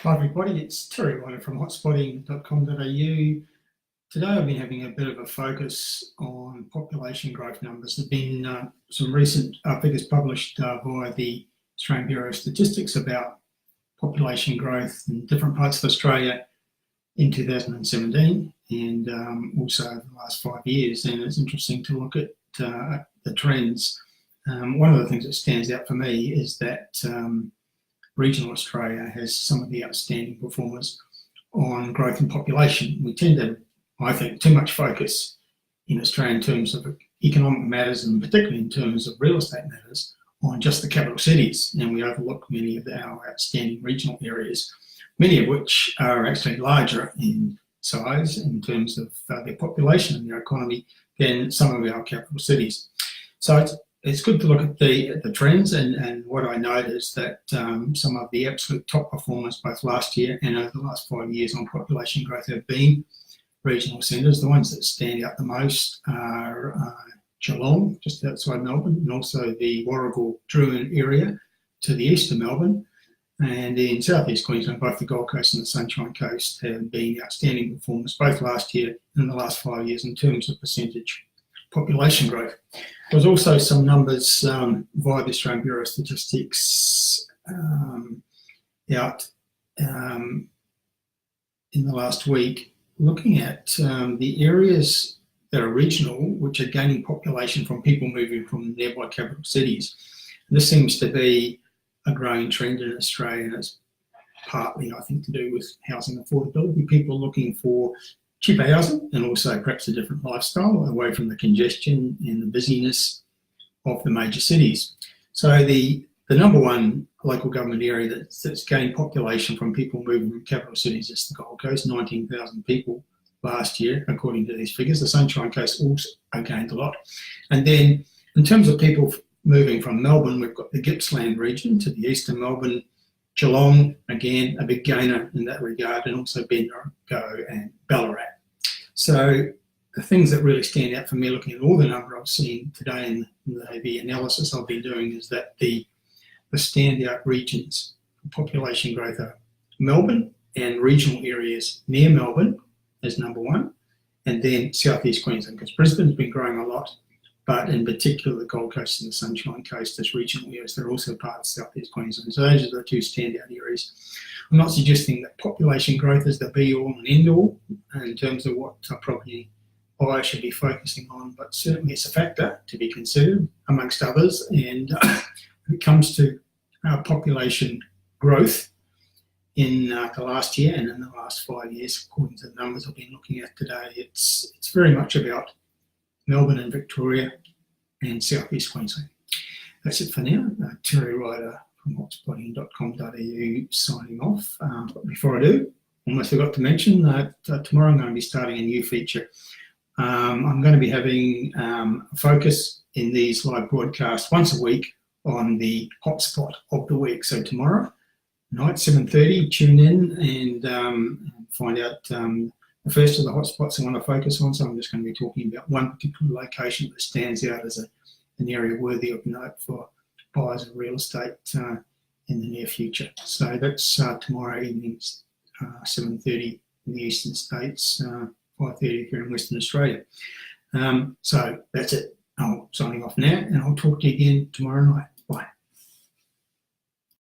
Hi everybody, it's Ryder from hotspotting.com.au. Today I've been having a bit of a focus on population growth numbers. There have been some recent figures published by the Australian Bureau of Statistics about population growth in different parts of Australia in 2017 and also over the last 5 years, and it's interesting to look at the trends. One of the things that stands out for me is that regional Australia has some of the outstanding performers on growth in population. We tend to, I think, too much focus in Australia in terms of economic matters and particularly in terms of real estate matters on just the capital cities, and we overlook many of our outstanding regional areas, many of which are actually larger in size in terms of their population and their economy than some of our capital cities. So it's good to look at the trends, and what I note is that some of the absolute top performers both last year and over the last 5 years on population growth have been regional centres. The ones that stand out the most are Geelong, just outside Melbourne, and also the Warragul-Drouin area to the east of Melbourne. And in southeast Queensland, both the Gold Coast and the Sunshine Coast have been outstanding performers both last year and in the last 5 years in terms of percentage population growth. There's also some numbers via the Australian Bureau of Statistics out in the last week, looking at the areas that are regional, which are gaining population from people moving from nearby capital cities. And this seems to be a growing trend in Australia, and it's partly, I think, to do with housing affordability, people looking for cheaper housing and also perhaps a different lifestyle away from the congestion and the busyness of the major cities. So the number one local government area that's gained population from people moving from capital cities is the Gold Coast, 19,000 people last year, according to these figures. The Sunshine Coast also gained a lot. And then in terms of people moving from Melbourne, we've got the Gippsland region to the east of Melbourne, Geelong, again, a big gainer in that regard, and also Bendigo and Ballarat. So the things that really stand out for me looking at all the numbers I've seen today and the analysis I've been doing is that the standout regions for population growth are Melbourne and regional areas near Melbourne as number one, and then southeast Queensland, because Brisbane's been growing a lot, but in particular the Gold Coast and the Sunshine Coast as regional areas, they're also part of southeast Queensland. So those are the two standout areas. I'm not suggesting that population growth is the be-all and end-all in terms of what property buyers should be focusing on, but certainly it's a factor to be considered amongst others. And when it comes to population growth in the last year and in the last 5 years, according to the numbers I've been looking at today, it's very much about Melbourne and Victoria and southeast Queensland. That's it for now. Ryder from hotspotting.com.au signing off. But before I do, almost forgot to mention that tomorrow I'm going to be starting a new feature. I'm going to be having a focus in these live broadcasts once a week on the hotspot of the week. So tomorrow night, 7:30, tune in and find out the first of the hotspots I want to focus on. So I'm just going to be talking about one particular location that stands out as an area worthy of note for buyers of real estate in the near future. So that's tomorrow evening, 7:30 in the eastern states, 5:30 here in Western Australia. So that's it. I'm signing off now, and I'll talk to you again tomorrow night.